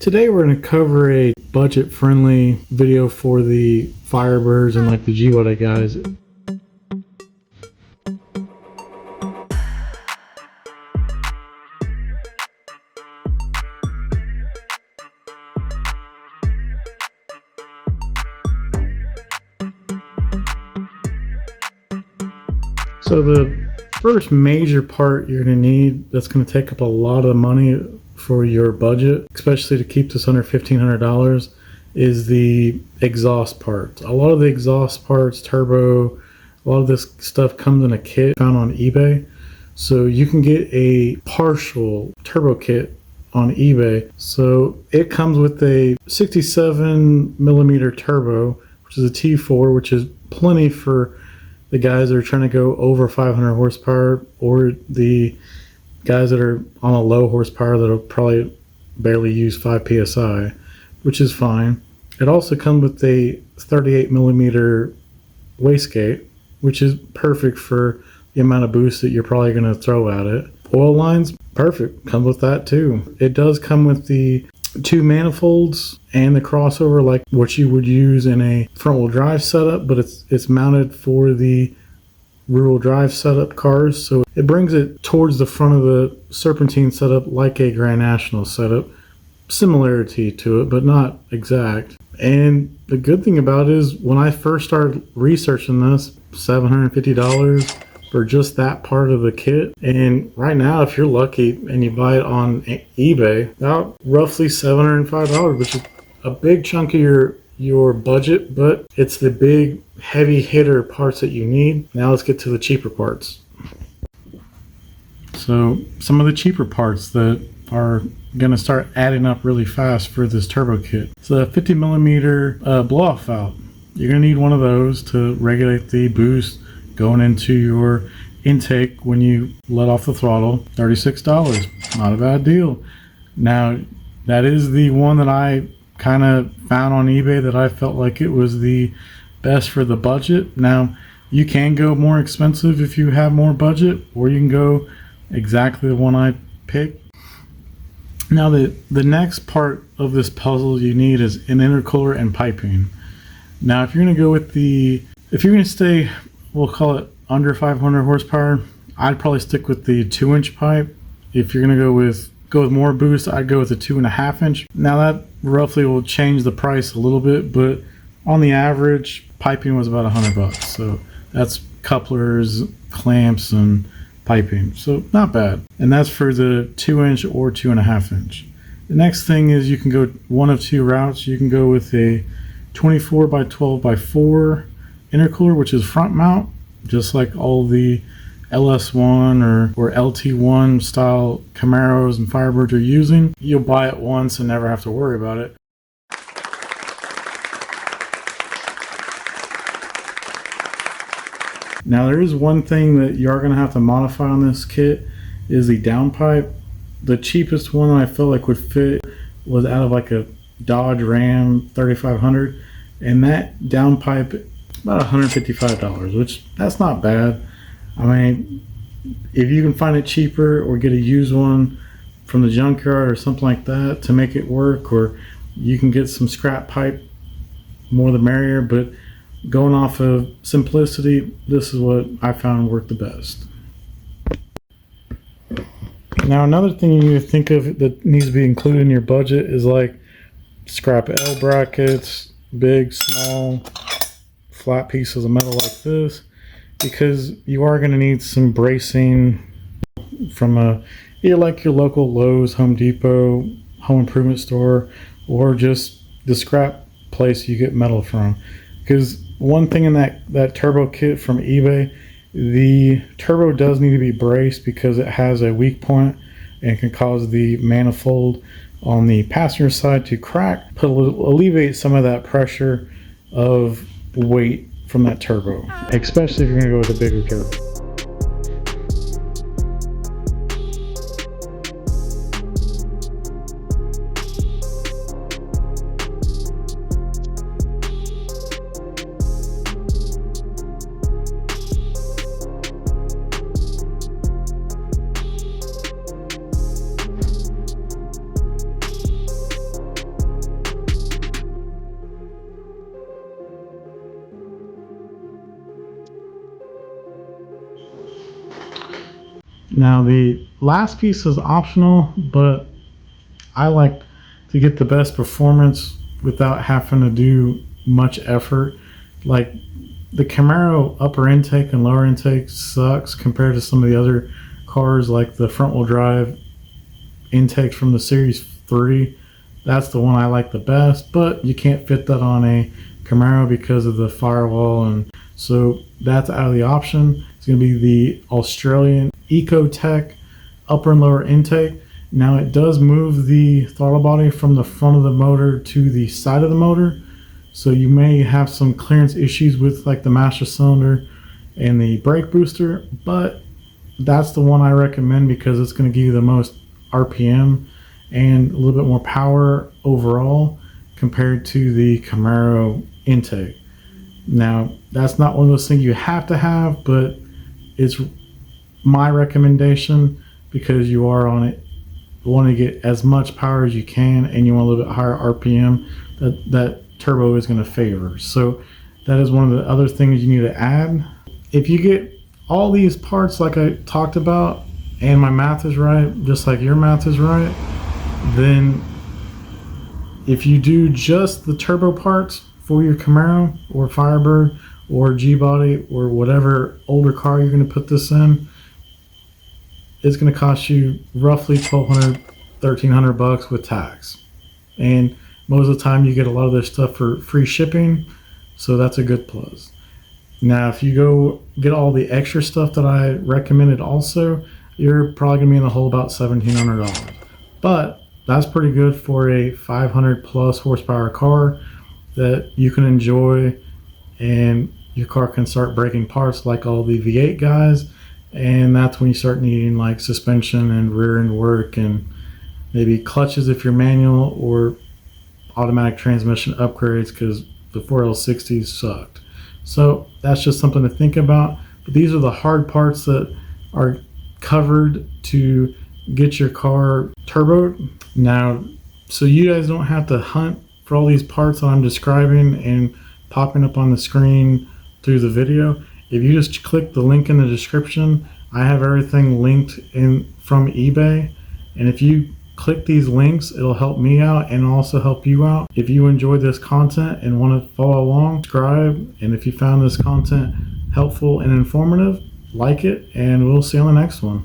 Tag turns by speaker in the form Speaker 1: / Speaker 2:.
Speaker 1: Today we're going to cover a budget-friendly video for the Firebirds and like the gbodys guys. So the first major part you're going to need that's going to take up a lot of money for your budget, especially to keep this under $1,500, is the exhaust parts. A lot of the exhaust parts, turbo, a lot of this stuff comes in a kit found on eBay. So you can get a partial turbo kit on eBay. So it comes with a 67 millimeter turbo, which is a T4, which is plenty for the guys that are trying to go over 500 horsepower, or the guys that are on a low horsepower that'll probably barely use 5 psi, which is fine. It also comes with a 38 millimeter wastegate, which is perfect for the amount of boost that you're probably going to throw at it. Oil lines, perfect, comes with that too. It does come with the 2 manifolds and the crossover like what you would use in a front wheel drive setup, but it's mounted for the rear wheel drive setup cars, so it brings it towards the front of the serpentine setup like a Grand National setup. Similarity to it, but not exact. And the good thing about it is when I first started researching this, $750 for just that part of the kit. And right now, if you're lucky and you buy it on eBay, about roughly $705, which is a big chunk of your budget, but it's the big heavy hitter parts that you need. Now let's get to the cheaper parts. So some of the cheaper parts that are going to start adding up really fast for this turbo kit. So a 50 millimeter blow-off valve. You're going to need one of those to regulate the boost going into your intake when you let off the throttle. $36, not a bad deal. Now that is the one that I kind of found on eBay that I felt like it was the best for the budget. Now you can go more expensive if you have more budget, or you can go exactly the one I picked. Now the next part of this puzzle you need is an intercooler and piping. Now if you're going to go with if you're going to stay, we'll call it under 500 horsepower, I'd probably stick with the 2-inch pipe. If you're going to go with more boost, I'd go with the 2.5-inch. Now that roughly will change the price a little bit, but on the average, piping was about $100. So that's couplers, clamps, and piping. So not bad. And that's for the 2-inch or 2.5-inch. The next thing is you can go one of two routes. You can go with a 24 by 12 by 4 intercooler, which is front mount, just like all the LS1 or LT1 style Camaros and Firebirds are using. You'll buy it once and never have to worry about it. Now there is one thing that you are going to have to modify on this kit, is the downpipe. The cheapest one I felt like would fit was out of like a Dodge Ram 3500, and that downpipe about $155, which that's not bad. I mean, if you can find it cheaper or get a used one from the junkyard or something like that to make it work, or you can get some scrap pipe, more the merrier. But going off of simplicity, this is what I found worked the best. Now another thing you need to think of that needs to be included in your budget is like scrap L brackets, big, small, flat pieces of metal like this, because you are going to need some bracing from either like your local Lowe's, Home Depot, home improvement store, or just the scrap place you get metal from. Because one thing in that turbo kit from eBay, the turbo does need to be braced because it has a weak point and can cause the manifold on the passenger side to crack, alleviate some of that pressure of weight from that turbo, especially if you're going to go with a bigger turbo. Now the last piece is optional, but I like to get the best performance without having to do much effort. Like the Camaro upper intake and lower intake sucks compared to some of the other cars, like the front wheel drive intakes from the Series 3. That's the one I like the best, but you can't fit that on a Camaro because of the firewall, and so that's out of the option. It's going to be the Australian ecotec upper and lower intake. Now it does move the throttle body from the front of the motor to the side of the motor, so you may have some clearance issues with like the master cylinder and the brake booster, but that's the one I recommend because it's going to give you the most RPM and a little bit more power overall compared to the Camaro intake. Now that's not one of those things you have to have, but it's my recommendation because you are on it, want to get as much power as you can, and you want a little bit higher RPM that turbo is going to favor. So that is one of the other things you need to add. If you get all these parts like I talked about, and my math is right, just like your math is right, then if you do just the turbo parts for your Camaro or Firebird or G-body or whatever older car you're going to put this in, it's going to cost you roughly $1,200, $1,300 with tax. And most of the time you get a lot of this stuff for free shipping, so that's a good plus. Now if you go get all the extra stuff that I recommended also, you're probably going to be in the hole about $1,700. But that's pretty good for a 500 plus horsepower car that you can enjoy, and your car can start breaking parts like all the V8 guys, and that's when you start needing like suspension and rear end work and maybe clutches if you're manual, or automatic transmission upgrades because the 4L60s sucked. So that's just something to think about. But these are the hard parts that are covered to get your car turboed. Now, so you guys don't have to hunt for all these parts that I'm describing and popping up on the screen through the video. If you just click the link in the description, I have everything linked in from eBay. And if you click these links, it'll help me out and also help you out. If you enjoyed this content and want to follow along, subscribe. And if you found this content helpful and informative, like it, and we'll see you on the next one.